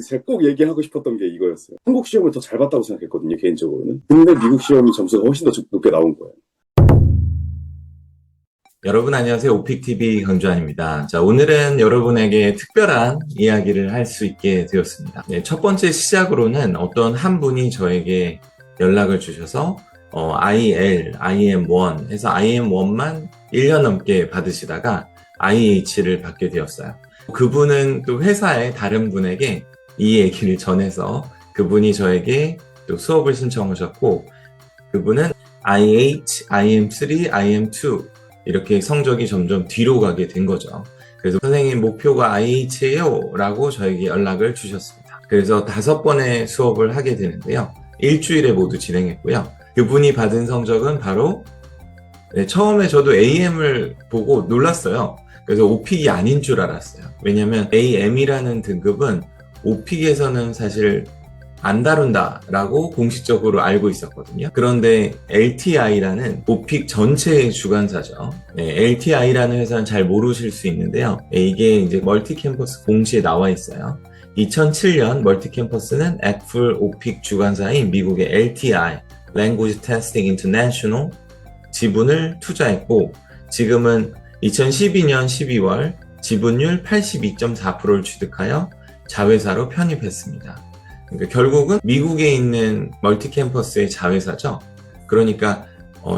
제가 꼭 얘기하고 싶었던 게 이거였어요. 한국 시험을 더 잘 봤다고 생각했거든요, 개인적으로는. 근데 미국 시험이 점수가 훨씬 더 높게 나온 거예요. 여러분 안녕하세요. 오픽TV 강주환입니다. 자, 오늘은 여러분에게 특별한 이야기를 할 수 있게 되었습니다. 네, 첫 번째 시작으로는 어떤 한 분이 저에게 연락을 주셔서 IM1 해서 IM1만 1년 넘게 받으시다가 IH를 받게 되었어요. 그분은 또 회사의 다른 분에게 이 얘기를 전해서 그분이 저에게 또 수업을 신청하셨고, 그분은 IH, IM3, IM2 이렇게 성적이 점점 뒤로 가게 된 거죠. 그래서 선생님 목표가 IH예요 라고 저에게 연락을 주셨습니다. 그래서 5번의 수업을 하게 되는데요. 일주일에 모두 진행했고요. 그분이 받은 성적은 바로 처음에 저도 AM을 보고 놀랐어요. 그래서 OPIC이 아닌 줄 알았어요. 왜냐면 AM이라는 등급은 OPIC에서는 사실 안 다룬다라고 공식적으로 알고 있었거든요. 그런데 LTI라는 오픽 전체의 주관사죠. LTI라는 회사는 잘 모르실 수 있는데요. 이게 이제 멀티 캠퍼스 공시에 나와 있어요. 2007년 멀티 캠퍼스는 애플 오픽 주관사인 미국의 LTI, Language Testing International 지분을 투자했고, 지금은 2012년 12월 지분율 82.4%를 취득하여 자회사로 편입했습니다. 그러니까 결국은 미국에 있는 멀티 캠퍼스의 자회사죠. 그러니까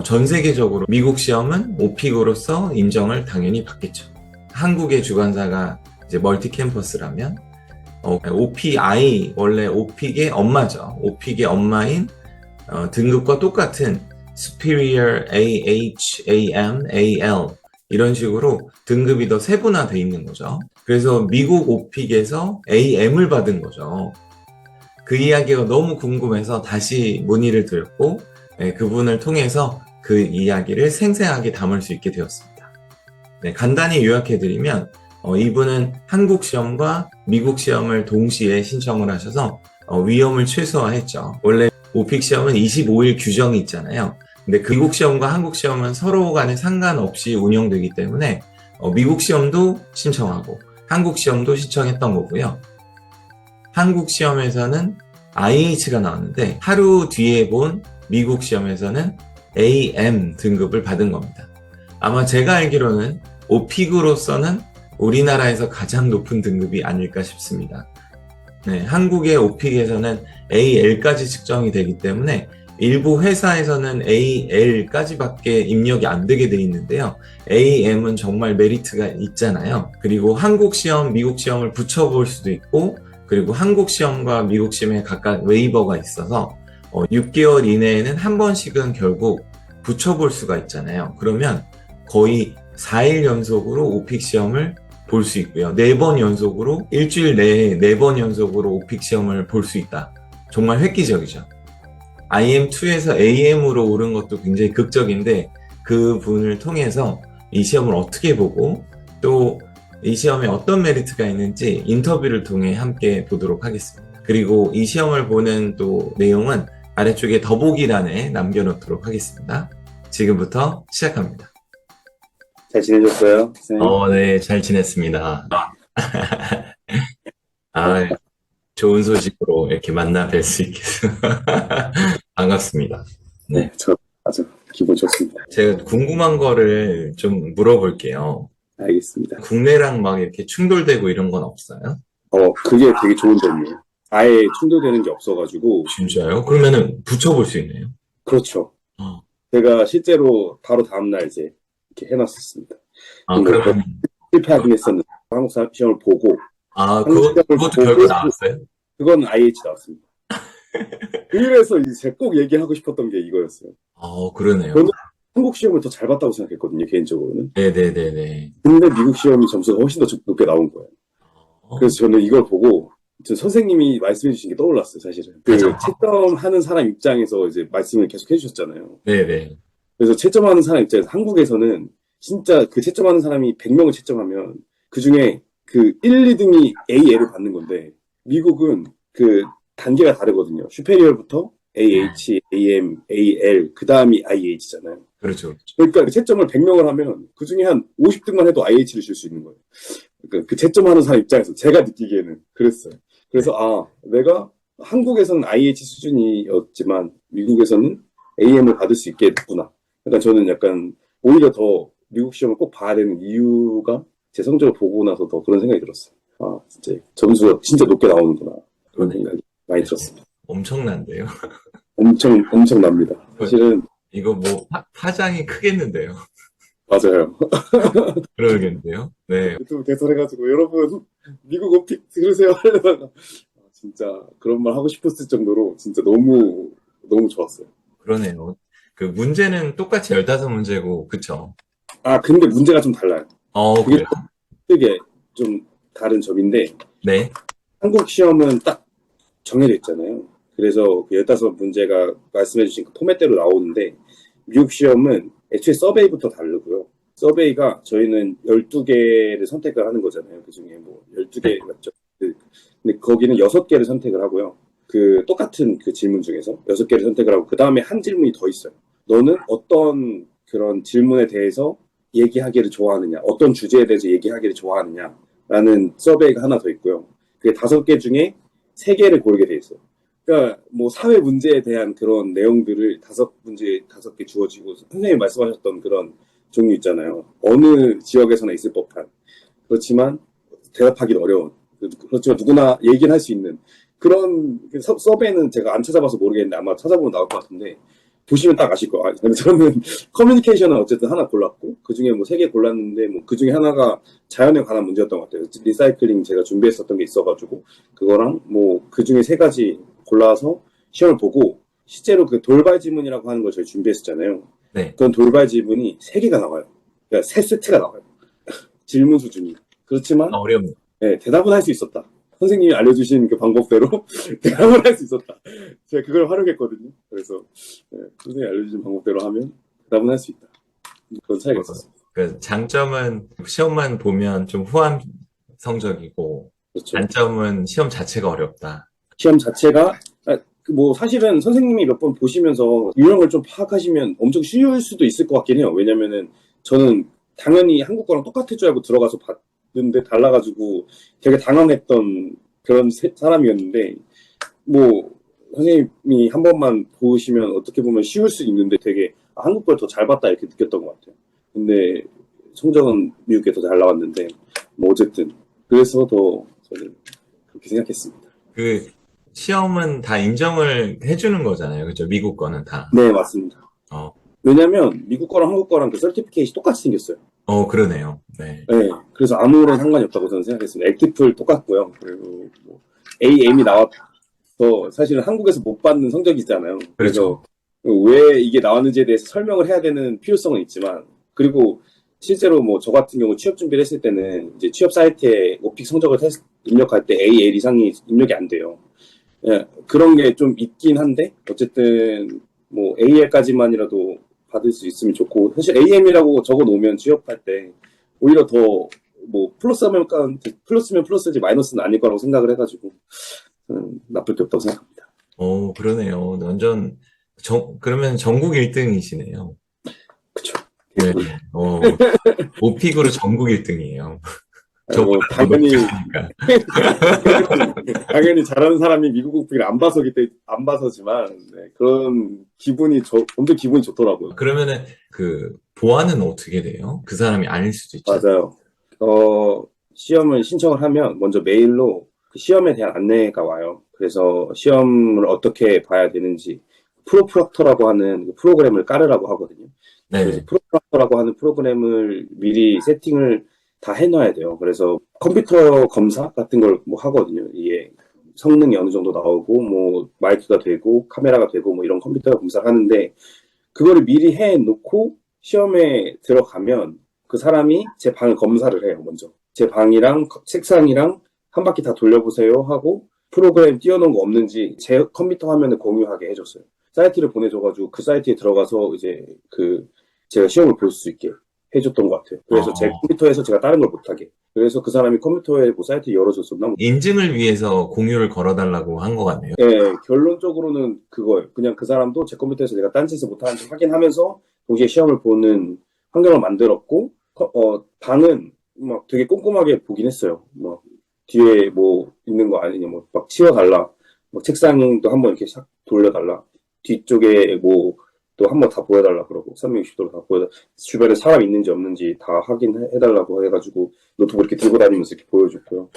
전 세계적으로 미국 시험은 오픽으로서 인정을 당연히 받겠죠. 한국의 주관사가 이제 멀티 캠퍼스라면 OPI, 원래 오픽의 엄마죠. 오픽의 엄마인 등급과 똑같은 Superior AH, AM, AL 이런 식으로 등급이 더 세분화되어 있는 거죠. 그래서 미국 오픽에서 AM을 받은 거죠. 그 이야기가 너무 궁금해서 다시 문의를 드렸고, 그분을 통해서 그 이야기를 생생하게 담을 수 있게 되었습니다. 간단히 요약해드리면 이분은 한국 시험과 미국 시험을 동시에 신청을 하셔서 위험을 최소화했죠. 원래 오픽 시험은 25일 규정이 있잖아요. 근데 그 미국 시험과 한국 시험은 서로 간에 상관없이 운영되기 때문에 미국 시험도 신청하고 한국 시험도 신청했던 거고요. 한국 시험에서는 IH가 나왔는데 하루 뒤에 본 미국 시험에서는 AM 등급을 받은 겁니다. 아마 제가 알기로는 오픽으로서는 우리나라에서 가장 높은 등급이 아닐까 싶습니다. 한국의 오픽에서는 AL까지 측정이 되기 때문에 일부 회사에서는 AL까지밖에 입력이 안 되게 돼 있는데요. AM은 정말 메리트가 있잖아요. 그리고 한국 시험, 미국 시험을 붙여볼 수도 있고, 그리고 한국 시험과 미국 시험에 각각 웨이버가 있어서 6개월 이내에는 한 번씩은 결국 붙여볼 수가 있잖아요. 그러면 거의 4일 연속으로 오픽 시험을 볼 수 있고요. 4번 연속으로, 일주일 내에 4번 연속으로 오픽 시험을 볼 수 있다. 정말 획기적이죠. IM2에서 AM으로 오른 것도 굉장히 극적인데, 그 분을 통해서 이 시험을 어떻게 보고 또 이 시험에 어떤 메리트가 있는지 인터뷰를 통해 함께 보도록 하겠습니다. 그리고 이 시험을 보는 또 내용은 아래쪽에 더보기란에 남겨놓도록 하겠습니다. 지금부터 시작합니다. 잘 지내셨어요, 선생님? 네, 잘 지냈습니다. 좋은 소식으로 이렇게 만나 뵐 수 있게 돼서 반갑습니다. 네. 저 아주 기분 좋습니다. 제가 궁금한 거를 좀 물어볼게요. 알겠습니다. 국내랑 막 이렇게 충돌되고 이런 건 없어요? 그게 되게 좋은 점이에요. 아예 충돌되는 게 없어가지고. 진짜요? 그러면은 붙여볼 수 있네요. 그렇죠. 어. 제가 실제로 바로 다음날 이제 이렇게 해놨었습니다. 그러면 실패하긴 했었는데 한국 시험을 보고. 그것도 결과 나왔어요? 그건 IH 나왔습니다. 그래서 제가 꼭 얘기하고 싶었던 게 이거였어요. 그러네요. 저는 한국 시험을 더 잘 봤다고 생각했거든요, 개인적으로는. 네네네네. 근데 미국 시험이 점수가 훨씬 더 높게 나온 거예요. 그래서 저는 이걸 보고 선생님이 말씀해 주신 게 떠올랐어요, 사실은. 채점하는 사람 입장에서 이제 말씀을 계속 해주셨잖아요. 네네. 그래서 채점하는 사람 입장에서 한국에서는 진짜 그 채점하는 사람이 100명을 채점하면 그 중에 그 1, 2등이 AL을 받는 건데, 미국은 그 단계가 다르거든요. 슈페리얼부터 AH, AM, AL, 그 다음이 IH잖아요. 그렇죠. 그러니까 채점을 100명을 하면 그 중에 한 50등만 해도 IH를 줄 수 있는 거예요. 그러니까 그 채점하는 사람 입장에서 제가 느끼기에는 그랬어요. 네. 그래서 내가 한국에서는 IH 수준이었지만 미국에서는 AM을 받을 수 있겠구나. 약간 저는 약간 오히려 더 미국 시험을 꼭 봐야 되는 이유가 제 성적을 보고 나서 더 그런 생각이 들었어요. 진짜 점수가 진짜 높게 나오는구나. 그런 그러네. 생각이 많이 들었습니다. 엄청난데요. 엄청 납니다. 사실은 이거 뭐 장이 크겠는데요. 맞아요. 그러겠는데요. 네. 유튜브 개설해가지고 여러분 미국 올림픽 들으세요 하려다가 진짜 그런 말 하고 싶었을 정도로 진짜 너무 너무 좋았어요. 그러네요. 그 문제는 똑같이 15문제고, 그쵸? 근데 문제가 좀 달라요. 그게 그래요? 되게 좀 다른 점인데 네. 한국 시험은 딱 정해져 있잖아요. 그래서 그 15문제가 말씀해주신 그 포맷대로 나오는데 미국 시험은 애초에 서베이부터 다르고요. 서베이가 저희는 12개를 선택을 하는 거잖아요. 그 중에 뭐 네. 12개 맞죠? 근데 거기는 6개를 선택을 하고요. 그 똑같은 그 질문 중에서 6개를 선택을 하고 그 다음에 한 질문이 더 있어요. 너는 어떤 그런 질문에 대해서 얘기하기를 좋아하느냐, 어떤 주제에 대해서 얘기하기를 좋아하느냐라는 서베이가 하나 더 있고요. 그 5개 중에 3개를 고르게 돼 있어요. 그러니까 뭐 사회 문제에 대한 그런 내용들을 5문제 5개 주어지고 선생님이 말씀하셨던 그런 종류 있잖아요. 어느 지역에서나 있을 법한 그렇지만 대답하기는 어려운 그렇지만 누구나 얘기는 할 수 있는 그런 서베이는 제가 안 찾아봐서 모르겠는데 아마 찾아보면 나올 것 같은데 보시면 딱 아실 거예요. 저는 커뮤니케이션은 어쨌든 하나 골랐고 그 중에 뭐 3개 골랐는데 뭐 그 중에 하나가 자연에 관한 문제였던 것 같아요. 리사이클링 제가 준비했었던 게 있어가지고 그거랑 뭐 그 중에 3가지 골라서 시험을 보고 실제로 그 돌발 지문이라고 하는 걸 저희 준비했었잖아요. 네. 그런 돌발 지문이 3개가 나와요. 그러니까 3세트가 나와요. 질문 수준이. 그렇지만 어려운. 네, 대답은 할 수 있었다. 선생님이 알려주신 그 방법대로 대답을 할 수 있었다. 제가 그걸 활용했거든요. 그래서 선생님이 알려주신 방법대로 하면 대답은 할 수 있다. 그런 차이가 있었습니다. 그 장점은 시험만 보면 좀 후한 성적이고, 그렇죠. 단점은 시험 자체가 어렵다. 시험 자체가 뭐 사실은 선생님이 몇 번 보시면서 유형을 좀 파악하시면 엄청 쉬울 수도 있을 것 같긴 해요. 왜냐면은 저는 당연히 한국 거랑 똑같을 줄 알고 들어가서 봤는데 달라가지고 되게 당황했던 그런 사람이었는데 뭐 선생님이 한 번만 보시면 어떻게 보면 쉬울 수 있는데 되게 한국 걸 더 잘 봤다 이렇게 느꼈던 것 같아요. 근데 성적은 미국 게 더 잘 나왔는데 뭐 어쨌든 그래서 더 저는 그렇게 생각했습니다. 그 시험은 다 인정을 해주는 거잖아요. 그죠? 미국 거는 다. 네, 맞습니다. 어, 왜냐면 미국 거랑 한국 거랑 그 서티피케이트 똑같이 생겼어요. 그러네요. 네. 네, 그래서 아무런 상관이 없다고 저는 생각했습니다. 액티플 똑같고요. 그리고 뭐 AM이 나와서 사실은 한국에서 못 받는 성적이잖아요. 그렇죠. 그래서 왜 이게 나왔는지에 대해서 설명을 해야 되는 필요성은 있지만 그리고 실제로 뭐 저 같은 경우 취업 준비를 했을 때는 이제 취업 사이트에 오픽 성적을 입력할 때 AL 이상이 입력이 안 돼요. 예, 그런 게 좀 있긴 한데 어쨌든 뭐 AL까지만이라도 받을 수 있으면 좋고 사실 AM이라고 적어 놓으면 취업할 때 오히려 더 뭐 플러스면 플러스지 마이너스는 아닐 거라고 생각을 해가지고 나쁠 게 없다고 생각합니다. 그러네요. 완전, 그러면 전국 1등이시네요. 그쵸. 네. 어, 오픽으로 전국 1등이에요. 저보다 뭐 더 당연히 높으시니까. 당연히 잘하는 사람이 미국 오픽을 안 봐서지만 그런 기분이 엄청 기분이 좋더라고요. 그러면은 그 보안은 어떻게 돼요? 그 사람이 아닐 수도 있잖아요. 맞아요. 시험을 신청을 하면 먼저 메일로 그 시험에 대한 안내가 와요. 그래서 시험을 어떻게 봐야 되는지 프로프락터라고 하는 그 프로그램을 깔으라고 하거든요. 그래서 네. 프로프락터라고 하는 프로그램을 미리 세팅을 다 해놔야 돼요. 그래서 컴퓨터 검사 같은 걸 뭐 하거든요. 이게 성능이 어느 정도 나오고 뭐 마이크가 되고 카메라가 되고 뭐 이런 컴퓨터 검사를 하는데 그거를 미리 해놓고 시험에 들어가면 그 사람이 제 방을 검사를 해요, 먼저. 제 방이랑 책상이랑 한 바퀴 다 돌려보세요 하고 프로그램 띄워놓은 거 없는지 제 컴퓨터 화면을 공유하게 해줬어요. 사이트를 보내줘가지고 그 사이트에 들어가서 이제 제가 시험을 볼 수 있게 해줬던 것 같아요. 그래서 제 어, 컴퓨터에서 제가 다른 걸 못하게. 그래서 그 사람이 컴퓨터에 뭐 사이트 열어줬었나? 인증을 위해서 공유를 걸어달라고 한 것 같네요. 예, 결론적으로는 그거예요. 그냥 그 사람도 제 컴퓨터에서 내가 딴짓을 못하는지 확인하면서 동시에 시험을 보는 환경을 만들었고, 방은 막 되게 꼼꼼하게 보긴 했어요. 뭐, 뒤에 뭐 있는 거 아니냐, 뭐 막 치워달라. 막 책상도 한번 이렇게 싹 돌려달라. 뒤쪽에 뭐 또 한번 다 보여달라 그러고 360도로 다 보여 주변에 사람 있는지 없는지 다 확인해달라고 해가지고 노트북 이렇게 들고 다니면서 이렇게 보여줬고요.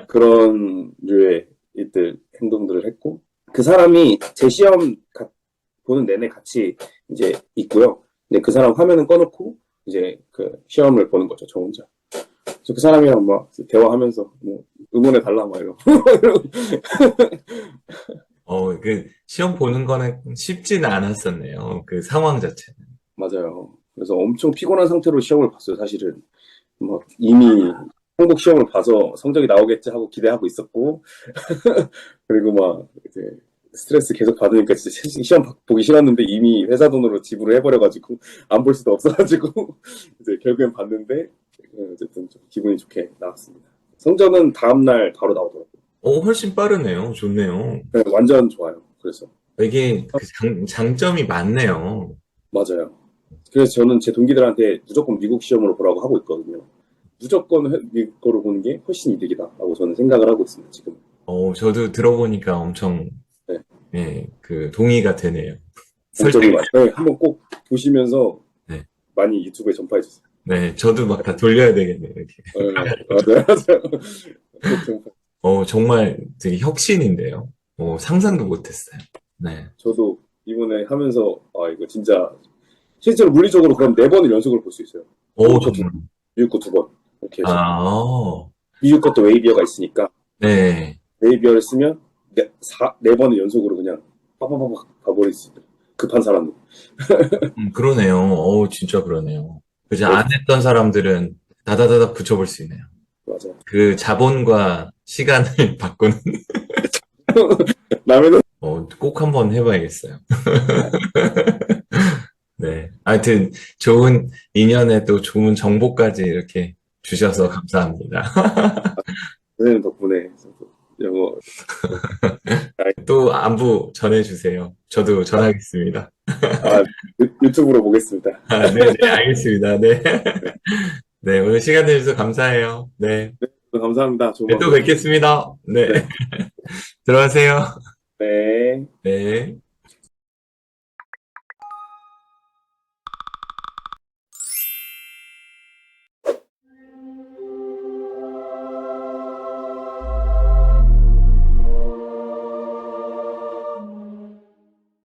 그런 류의 일들 행동들을 했고 그 사람이 제 시험 보는 내내 같이 이제 있고요. 근데 그 사람 화면은 꺼놓고 이제 그 시험을 보는 거죠, 저 혼자. 그래서 그 사람이랑 막 대화하면서 뭐 응원해 달라 막 이러고 그 시험 보는 거는 쉽지는 않았었네요. 그 상황 자체는. 맞아요. 그래서 엄청 피곤한 상태로 시험을 봤어요, 사실은. 막 이미 한국 시험을 봐서 성적이 나오겠지 하고 기대하고 있었고 그리고 막 이제 스트레스 계속 받으니까 진짜 시험 보기 싫었는데 이미 회사 돈으로 지불을 해버려가지고 안 볼 수도 없어가지고 이제 결국엔 봤는데 어쨌든 좀 기분이 좋게 나왔습니다. 성적은 다음날 바로 나오더라고요. 훨씬 빠르네요. 좋네요. 네, 완전 좋아요. 그래서 이게 그 장점이 많네요. 맞아요. 그래서 저는 제 동기들한테 무조건 미국 시험으로 보라고 하고 있거든요. 무조건 미국 거로 보는 게 훨씬 이득이다라고 저는 생각을 하고 있습니다. 지금. 저도 들어보니까 엄청, 네. 예, 그 동의가 되네요. 장점이 설득. 많아요. 네, 한번 꼭 보시면서 네. 많이 유튜브에 전파해 주세요. 네, 저도 막 다 돌려야 되겠네요, 이렇게. 네, 맞아요, 맞아요. 꼭 전파. 정말 되게 혁신인데요. 상상도 못했어요. 네. 저도 이번에 하면서 이거 진짜 실제로 물리적으로 그럼 4번을 연속으로 볼 수 있어요. 정말. 미국 거 2번 이렇게 해서 아, 미국 것도 웨이비어가 있으니까 네. 웨이비어를 쓰면 4번을 연속으로 그냥 빠바바박 가버릴 수 있어요. 급한 사람은. 그러네요. 진짜 그러네요. 그죠? 네, 안 했던 사람들은 다다다닥 붙여볼 수 있네요. 맞아요. 그 자본과 시간을 바꾸는, 라면은 꼭 한번 해봐야겠어요. 네. 하여튼, 좋은 인연에 또 좋은 정보까지 이렇게 주셔서 감사합니다. 선생님 덕분에 영어 또 안부 전해주세요. 저도 전하겠습니다. 유튜브로 보겠습니다. 네, 알겠습니다. 네. 네, 오늘 시간 내주셔서 감사해요. 네. 감사합니다. 네, 또 뵙겠습니다. 네. 네. 들어가세요. 네. 네.